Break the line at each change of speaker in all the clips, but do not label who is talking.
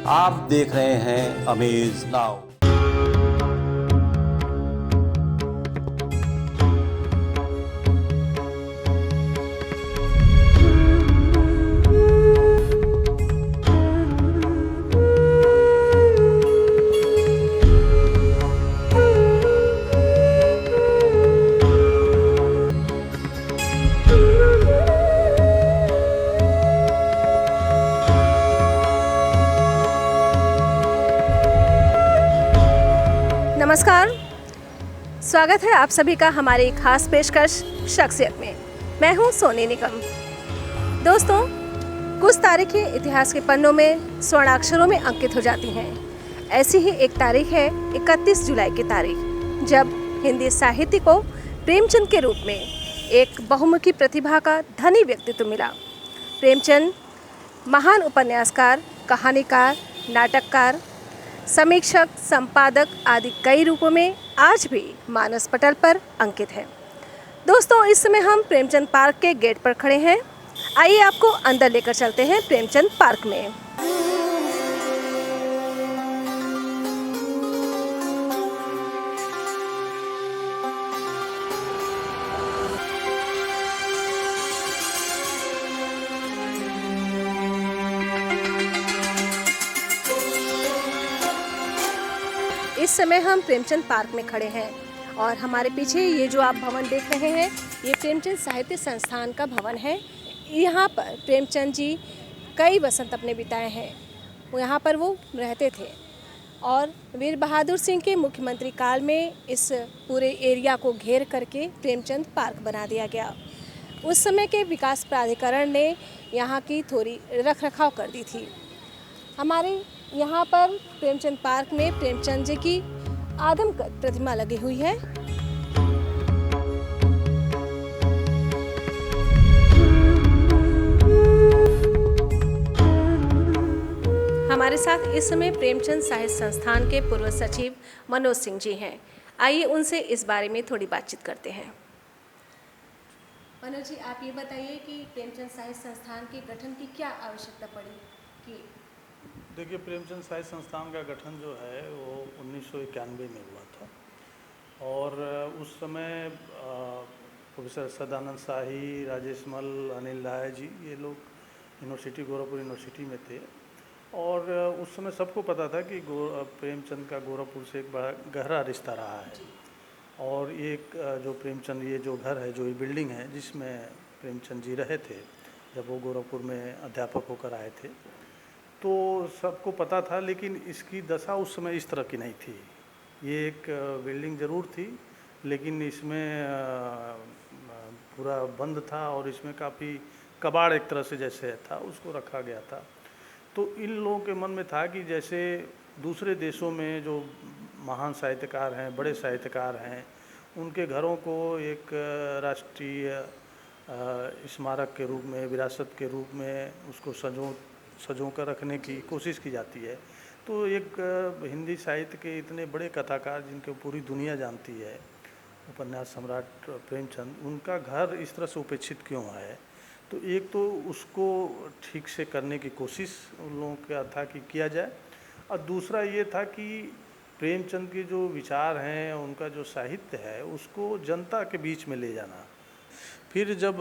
आप देख रहे हैं अमेज नाउ।
नमस्कार, स्वागत है आप सभी का हमारी खास पेशकश शख्सियत में। मैं हूं सोनी निगम। दोस्तों, कुछ तारीखें इतिहास के पन्नों में स्वर्णाक्षरों में अंकित हो जाती हैं। ऐसी ही एक तारीख है 31 जुलाई की तारीख, जब हिंदी साहित्य को प्रेमचंद के रूप में एक बहुमुखी प्रतिभा का धनी व्यक्तित्व मिला। प्रेमचंद महान उपन्यासकार, कहानीकार, नाटककार, समीक्षक, संपादक आदि कई रूपों में आज भी मानस पटल पर अंकित है। दोस्तों, इस समय हम प्रेमचंद पार्क के गेट पर खड़े हैं। आइए आपको अंदर लेकर चलते हैं प्रेमचंद पार्क में। इस समय हम प्रेमचंद पार्क में खड़े हैं और हमारे पीछे ये जो आप भवन देख रहे हैं, ये प्रेमचंद साहित्य संस्थान का भवन है। यहाँ पर प्रेमचंद जी कई वसंत अपने बिताए हैं। यहाँ पर वो रहते थे और वीर बहादुर सिंह के मुख्यमंत्री काल में इस पूरे एरिया को घेर करके प्रेमचंद पार्क बना दिया गया। उस समय के विकास प्राधिकरण ने यहाँ की थोड़ी रख रखाव कर दी थी। हमारे यहाँ पर प्रेमचंद पार्क में प्रेमचंद जी की आदमकद प्रतिमा लगी हुई है। हमारे साथ इस समय प्रेमचंद साहित्य संस्थान के पूर्व सचिव मनोज सिंह जी हैं। आइए उनसे इस बारे में थोड़ी बातचीत करते हैं। मनोज जी, आप ये बताइए कि प्रेमचंद साहित्य संस्थान के गठन की क्या आवश्यकता पड़ी? कि
देखिए, प्रेमचंद साहित्य संस्थान का गठन जो है वो 1991 में हुआ था और उस समय प्रोफेसर सदानंद शाही, राजेश मल, अनिल राय जी, ये लोग यूनिवर्सिटी, गोरखपुर यूनिवर्सिटी में थे और उस समय सबको पता था कि प्रेमचंद का गोरखपुर से एक बड़ा गहरा रिश्ता रहा है। और एक जो प्रेमचंद, ये जो घर है, जो ये बिल्डिंग है जिसमें प्रेमचंद जी रहे थे जब वो गोरखपुर में अध्यापक होकर आए थे, तो सबको पता था, लेकिन इसकी दशा उस समय इस तरह की नहीं थी। ये एक बिल्डिंग ज़रूर थी, लेकिन इसमें पूरा बंद था और इसमें काफ़ी कबाड़ एक तरह से जैसे था उसको रखा गया था। तो इन लोगों के मन में था कि जैसे दूसरे देशों में जो महान साहित्यकार हैं, बड़े साहित्यकार हैं, उनके घरों को एक राष्ट्रीय स्मारक के रूप में, विरासत के रूप में उसको सजो कर रखने की कोशिश की जाती है। तो एक हिंदी साहित्य के इतने बड़े कथाकार जिनके पूरी दुनिया जानती है, उपन्यास सम्राट प्रेमचंद, उनका घर इस तरह से उपेक्षित क्यों है? तो एक तो उसको ठीक से करने की कोशिश उन लोगों का था कि किया जाए, और दूसरा ये था कि प्रेमचंद के जो विचार हैं, उनका जो साहित्य है, उसको जनता के बीच में ले जाना। फिर जब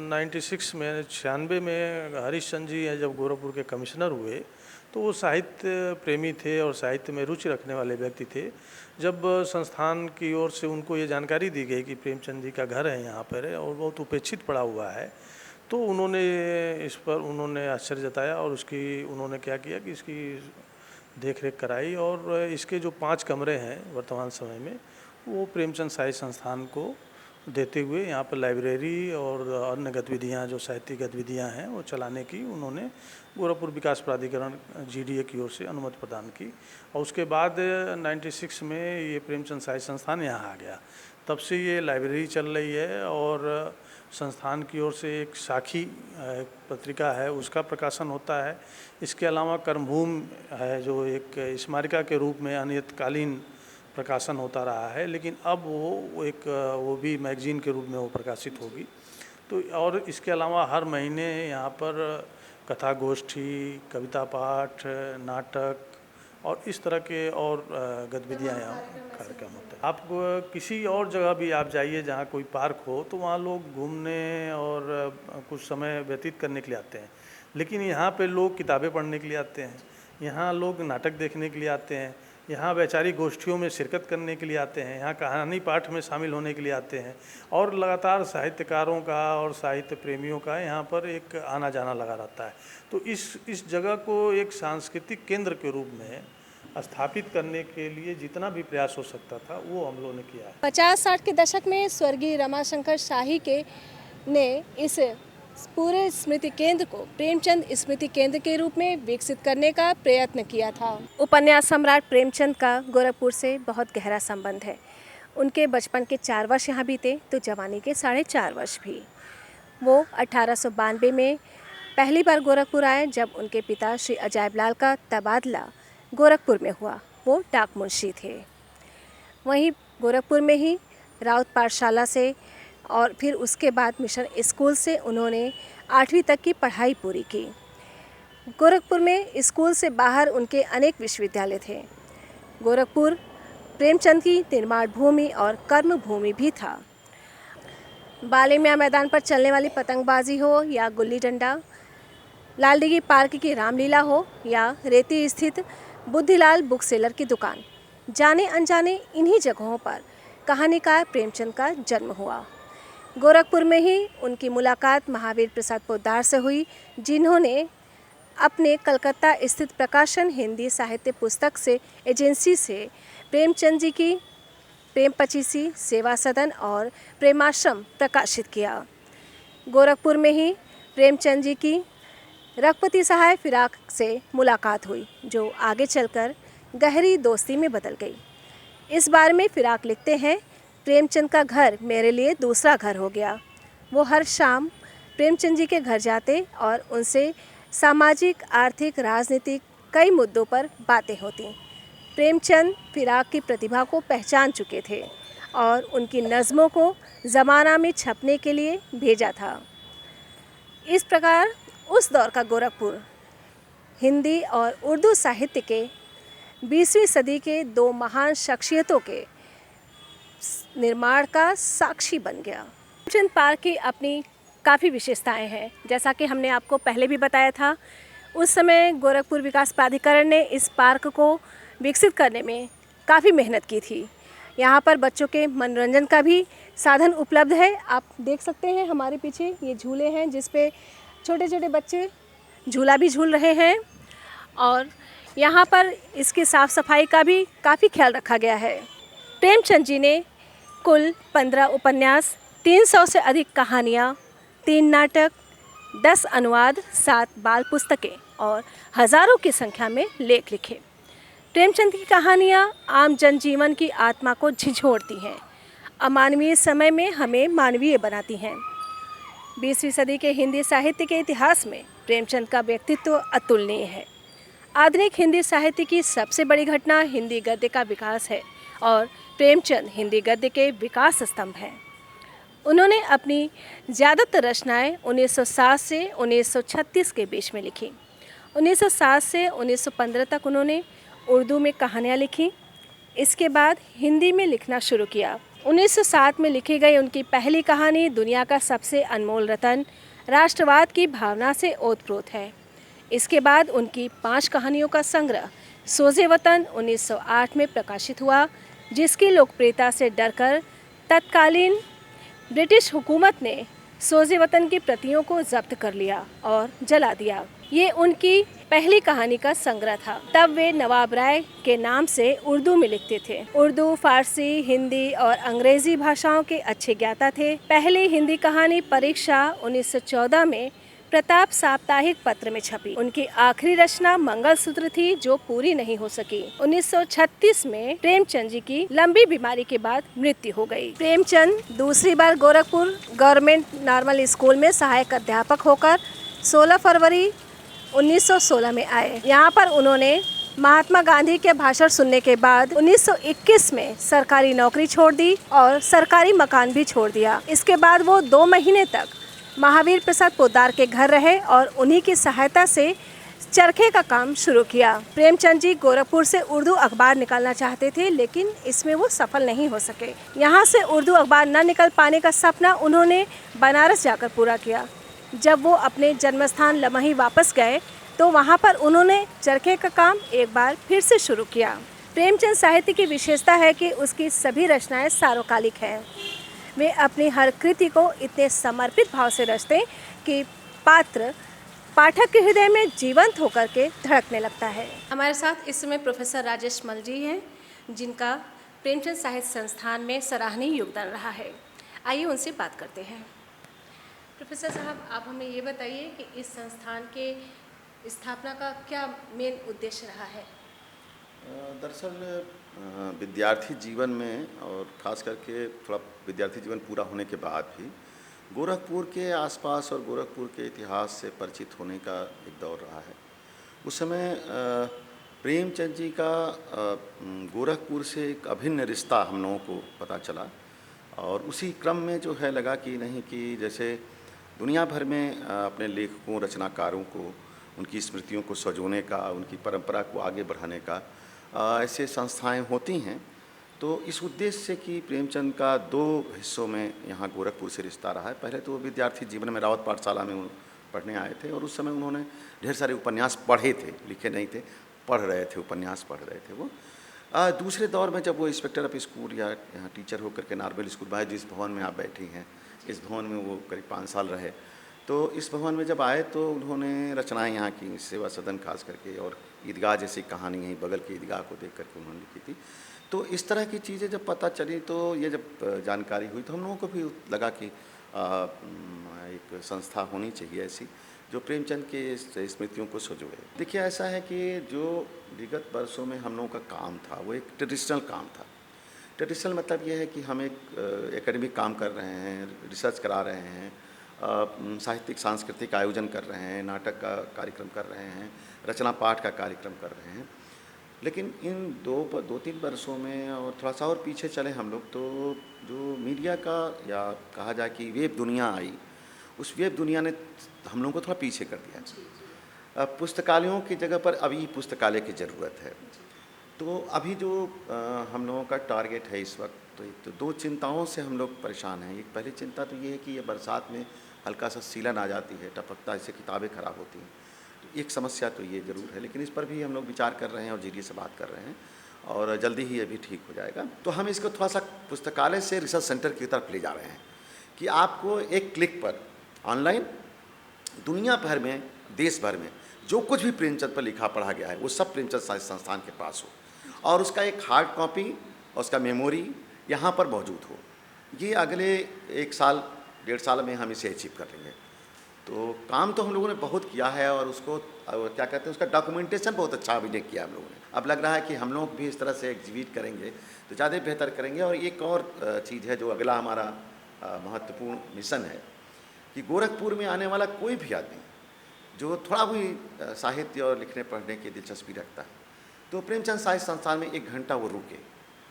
96 में 96 में हरीशचंद्र जी जब गोरखपुर के कमिश्नर हुए, तो वो साहित्य प्रेमी थे और साहित्य में रुचि रखने वाले व्यक्ति थे। जब संस्थान की ओर से उनको ये जानकारी दी गई कि प्रेमचंद जी का घर है यहाँ पर और बहुत उपेक्षित पड़ा हुआ है, तो उन्होंने इस पर आश्चर्य जताया और उन्होंने क्या किया कि इसकी देख रेख कराई और इसके जो 5 कमरे हैं वर्तमान समय में, वो प्रेमचंद साहित्य संस्थान को देते हुए यहाँ पर लाइब्रेरी और अन्य गतिविधियाँ, जो साहित्यिक गतिविधियाँ हैं, वो चलाने की उन्होंने गोरखपुर विकास प्राधिकरण GDA की ओर से अनुमति प्रदान की। और उसके बाद 96 में ये प्रेमचंद साहित्य संस्थान यहाँ आ गया। तब से ये लाइब्रेरी चल रही है और संस्थान की ओर से एक साखी पत्रिका है, उसका प्रकाशन होता है। इसके अलावा कर्मभूमि है, जो एक स्मारिका के रूप में अनियतकालीन प्रकाशन होता रहा है, लेकिन अब वो भी मैगजीन के रूप में वो प्रकाशित होगी। तो और इसके अलावा हर महीने यहाँ पर कथा गोष्ठी, कविता पाठ, नाटक और इस तरह के और गतिविधियाँ यहाँ कार्यक्रम होते हैं। आप किसी और जगह भी आप जाइए जहाँ कोई पार्क हो तो वहाँ लोग घूमने और कुछ समय व्यतीत करने के लिए आते हैं, लेकिन यहाँ पे लोग किताबें पढ़ने के लिए आते हैं, यहाँ लोग नाटक देखने के लिए आते हैं, यहाँ वैचारिक गोष्ठियों में शिरकत करने के लिए आते हैं, यहाँ कहानी पाठ में शामिल होने के लिए आते हैं और लगातार साहित्यकारों का और साहित्य प्रेमियों का यहाँ पर एक आना जाना लगा रहता है। तो इस जगह को एक सांस्कृतिक केंद्र के रूप में स्थापित करने के लिए जितना भी प्रयास हो सकता था वो हम लोगों ने किया है।
50-60 के दशक में स्वर्गीय रमाशंकर शाही ने इस पूरे स्मृति केंद्र को प्रेमचंद स्मृति केंद्र के रूप में विकसित करने का प्रयत्न किया था। उपन्यास सम्राट प्रेमचंद का गोरखपुर से बहुत गहरा संबंध है। उनके बचपन के 4 वर्ष यहाँ बीते तो जवानी के 4.5 वर्ष भी। वो 1892 में पहली बार गोरखपुर आए जब उनके पिता श्री अजायबलाल का तबादला गोरखपुर में हुआ। वो डाक मुंशी थे। वहीं गोरखपुर में ही राउत पाठशाला से और फिर उसके बाद मिशन स्कूल से उन्होंने 8वीं तक की पढ़ाई पूरी की। गोरखपुर में स्कूल से बाहर उनके अनेक विश्वविद्यालय थे। गोरखपुर प्रेमचंद की निर्माण भूमि और कर्म भूमि भी था। बाले मियाँ मैदान पर चलने वाली पतंगबाजी हो या गुल्ली डंडा, लालडीगी पार्क की रामलीला हो या रेती स्थित बुद्धिलाल बुक सेलर की दुकान, जाने अनजाने इन्हीं जगहों पर कहानीकार प्रेमचंद का जन्म हुआ। गोरखपुर में ही उनकी मुलाकात महावीर प्रसाद पोद्दार से हुई, जिन्होंने अपने कलकत्ता स्थित प्रकाशन हिंदी साहित्य पुस्तक से एजेंसी से प्रेमचंद जी की प्रेम पचीसी, सेवा सदन और प्रेमाश्रम प्रकाशित किया। गोरखपुर में ही प्रेमचंद जी की रघुपति सहाय फिराक से मुलाकात हुई, जो आगे चलकर गहरी दोस्ती में बदल गई। इस बारे में फिराक लिखते हैं, प्रेमचंद का घर मेरे लिए दूसरा घर हो गया। वो हर शाम प्रेमचंद जी के घर जाते और उनसे सामाजिक, आर्थिक, राजनीतिक कई मुद्दों पर बातें होती। प्रेमचंद फिराक की प्रतिभा को पहचान चुके थे और उनकी नज़मों को ज़माना में छपने के लिए भेजा था। इस प्रकार उस दौर का गोरखपुर हिंदी और उर्दू साहित्य के 20वीं सदी के 2 महान शख्सियतों के निर्माण का साक्षी बन गया। प्रेमचंद पार्क की अपनी काफ़ी विशेषताएं हैं। जैसा कि हमने आपको पहले भी बताया था, उस समय गोरखपुर विकास प्राधिकरण ने इस पार्क को विकसित करने में काफ़ी मेहनत की थी। यहाँ पर बच्चों के मनोरंजन का भी साधन उपलब्ध है। आप देख सकते हैं हमारे पीछे ये झूले हैं जिस पे छोटे छोटे बच्चे झूला भी झूल रहे हैं और यहाँ पर इसकी साफ़ सफाई का भी काफ़ी ख्याल रखा गया है। प्रेमचंद जी ने कुल 15 उपन्यास, 300 से अधिक कहानियाँ, 3 नाटक, 10 अनुवाद, 7 बाल पुस्तकें और हज़ारों की संख्या में लेख लिखे। प्रेमचंद की कहानियाँ आम जनजीवन की आत्मा को झिझोड़ती हैं, अमानवीय समय में हमें मानवीय बनाती हैं। 20वीं सदी के हिंदी साहित्य के इतिहास में प्रेमचंद का व्यक्तित्व अतुलनीय है। आधुनिक हिंदी साहित्य की सबसे बड़ी घटना हिंदी गद्य का विकास है और प्रेमचंद हिंदी गद्य के विकास स्तंभ हैं। उन्होंने अपनी ज़्यादातर रचनाएं 1907 से 1936 के बीच में लिखी। 1907 से 1915 तक उन्होंने उर्दू में कहानियाँ लिखी। इसके बाद हिंदी में लिखना शुरू किया। 1907 में लिखी गई उनकी पहली कहानी दुनिया का सबसे अनमोल रतन राष्ट्रवाद की भावना से ओतप्रोत है। इसके बाद उनकी 5 कहानियों का संग्रह सोज़े वतन 1908 में प्रकाशित हुआ, जिसकी लोकप्रियता से डरकर तत्कालीन ब्रिटिश हुकूमत ने सोज़े वतन की प्रतियों को जब्त कर लिया और जला दिया। ये उनकी पहली कहानी का संग्रह था। तब वे नवाब राय के नाम से उर्दू में लिखते थे। उर्दू, फारसी, हिंदी और अंग्रेजी भाषाओं के अच्छे ज्ञाता थे। पहली हिंदी कहानी परीक्षा 1914 में प्रताप साप्ताहिक पत्र में छपी। उनकी आखिरी रचना मंगलसूत्र थी, जो पूरी नहीं हो सकी। 1936 में प्रेमचंद जी की लंबी बीमारी के बाद मृत्यु हो गई। प्रेमचंद दूसरी बार गोरखपुर गवर्नमेंट नॉर्मल स्कूल में सहायक अध्यापक होकर 16 फरवरी 1916 में आए। यहाँ पर उन्होंने महात्मा गांधी के भाषण सुनने के बाद 1921 में सरकारी नौकरी छोड़ दी और सरकारी मकान भी छोड़ दिया। इसके बाद वो 2 महीने तक महावीर प्रसाद पोद्दार के घर रहे और उन्हीं की सहायता से चरखे का काम शुरू किया। प्रेमचंद जी गोरखपुर से उर्दू अखबार निकालना चाहते थे, लेकिन इसमें वो सफल नहीं हो सके। यहाँ से उर्दू अखबार न निकल पाने का सपना उन्होंने बनारस जाकर पूरा किया। जब वो अपने जन्मस्थान लमही वापस गए तो वहाँ पर उन्होंने चरखे का काम एक बार फिर से शुरू किया। प्रेमचंद साहित्य की विशेषता है कि उसकी सभी रचनाएं सार्वकालिक हैं। वे अपनी हर कृति को इतने समर्पित भाव से रचते कि पात्र पाठक के हृदय में जीवंत होकर के धड़कने लगता है। हमारे साथ इस समय प्रोफेसर राजेश मल जी हैं, जिनका प्रेमचंद साहित्य संस्थान में सराहनीय योगदान रहा है। आइए उनसे बात करते हैं। प्रोफेसर साहब, आप हमें ये बताइए कि इस संस्थान के स्थापना का क्या मेन उद्देश्य रहा है?
दरअसल विद्यार्थी जीवन में और ख़ास करके थोड़ा विद्यार्थी जीवन पूरा होने के बाद भी गोरखपुर के आसपास और गोरखपुर के इतिहास से परिचित होने का एक दौर रहा है। उस समय प्रेमचंद जी का गोरखपुर से एक अभिन्न रिश्ता हम लोगों को पता चला और उसी क्रम में जो है लगा कि नहीं कि जैसे दुनिया भर में अपने लेखकों रचनाकारों को उनकी स्मृतियों को सजोने का, उनकी परंपरा को आगे बढ़ाने का ऐसे संस्थाएं होती हैं। तो इस उद्देश्य से कि प्रेमचंद का दो हिस्सों में यहाँ गोरखपुर से रिश्ता रहा है। पहले तो विद्यार्थी जीवन में रावत पाठशाला में पढ़ने आए थे और उस समय उन्होंने ढेर सारे उपन्यास पढ़े थे, लिखे नहीं थे, पढ़ रहे थे, उपन्यास पढ़ रहे थे वो। दूसरे दौर में जब वो इंस्पेक्टर ऑफ स्कूल या यहाँ टीचर होकर के नारबेल स्कूल में, जिस भवन में आप बैठी हैं, इस भवन में वो करीब 5 साल रहे। तो इस भवन में जब आए तो उन्होंने रचनाएँ यहाँ की सेवा सदन खास करके और ईदगाह जैसी कहानी यहीं बगल की ईदगाह को देख करके उन्होंने लिखी थी। तो इस तरह की चीज़ें जब पता चली तो ये जब जानकारी हुई तो हम लोगों को भी लगा कि एक संस्था होनी चाहिए ऐसी जो प्रेमचंद के स्मृतियों को सजोए। देखिए ऐसा है कि जो विगत वर्षों में हम लोगों का काम था वो एक ट्रेडिशनल काम था। ट्रेडिशनल मतलब ये है कि हम एक एकेडमिक काम कर रहे हैं, रिसर्च करा रहे हैं, साहित्यिक सांस्कृतिक आयोजन कर रहे हैं, नाटक का कार्यक्रम कर रहे हैं, रचना पाठ का कार्यक्रम कर रहे हैं। लेकिन इन 2-3 वर्षों में और थोड़ा सा और पीछे चले हम लोग तो जो मीडिया का या कहा जाए कि वेब दुनिया आई, उस वेब दुनिया ने हम लोगों को थोड़ा पीछे कर दिया। पुस्तकालयों की जगह पर अभी पुस्तकालय की ज़रूरत है। तो अभी जो हम लोगों का टारगेट है इस वक्त, तो 2 चिंताओं से हम लोग परेशान हैं। एक पहली चिंता तो ये है कि ये बरसात में हल्का सा सीलन आ जाती है, टपकता, इससे किताबें ख़राब होती हैं। तो एक समस्या तो ये ज़रूर है, लेकिन इस पर भी हम लोग विचार कर रहे हैं और जीडी से बात कर रहे हैं और जल्दी ही ये भी ठीक हो जाएगा। तो हम इसको थोड़ा सा पुस्तकालय से रिसर्च सेंटर की तरफ ले जा रहे हैं कि आपको एक क्लिक पर ऑनलाइन दुनिया भर में, देश भर में जो कुछ भी प्रेमचंद पर लिखा पढ़ा गया है वो सब प्रेमचंद साहित्य संस्थान के पास हो और उसका एक हार्ड कॉपी और उसका मेमोरी यहाँ पर मौजूद हो। ये अगले 1 साल 1.5 साल में हम इसे अचीव कर लेंगे। तो काम तो हम लोगों ने बहुत किया है और उसको क्या कहते हैं, उसका डॉक्यूमेंटेशन बहुत अच्छा अभी नहीं किया हम लोगों ने। अब लग रहा है कि हम लोग भी इस तरह से एग्जीबिट करेंगे तो ज़्यादा बेहतर करेंगे। और एक और चीज़ है जो अगला हमारा महत्वपूर्ण मिशन है कि गोरखपुर में आने वाला कोई भी आदमी जो थोड़ा भी साहित्य और लिखने पढ़ने की दिलचस्पी रखता है तो प्रेमचंद साहित्य संस्थान में 1 घंटा वो रुके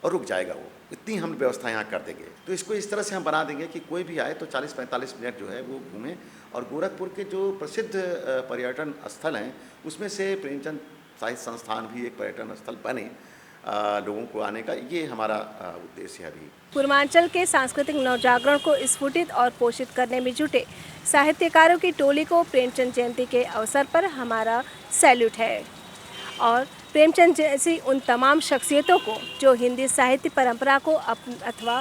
और रुक जाएगा। वो इतनी हम व्यवस्था यहाँ कर देंगे। तो इसको इस तरह से हम बना देंगे कि कोई भी आए तो 40-45 मिनट जो है वो घूमें। और गोरखपुर के जो प्रसिद्ध पर्यटन स्थल हैं उसमें से प्रेमचंद साहित्य संस्थान भी एक पर्यटन स्थल बने, लोगों को आने का, ये हमारा उद्देश्य है। अभी
पूर्वांचल के सांस्कृतिक नवजागरण को स्फुटित और पोषित करने में जुटे साहित्यकारों की टोली को प्रेमचंद जयंती के अवसर पर हमारा सैल्यूट है और प्रेमचंद जैसी उन तमाम शख्सियतों को जो हिंदी साहित्य परंपरा को अथवा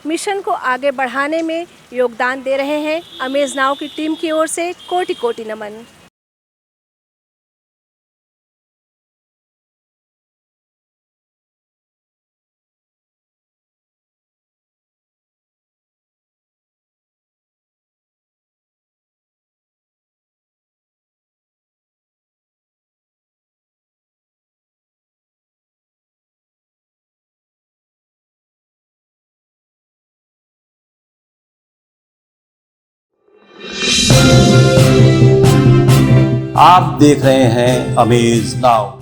मिशन को आगे बढ़ाने में योगदान दे रहे हैं, अमेज नाव की टीम की ओर से कोटि कोटि नमन।
आप देख रहे हैं अमेज नाउ।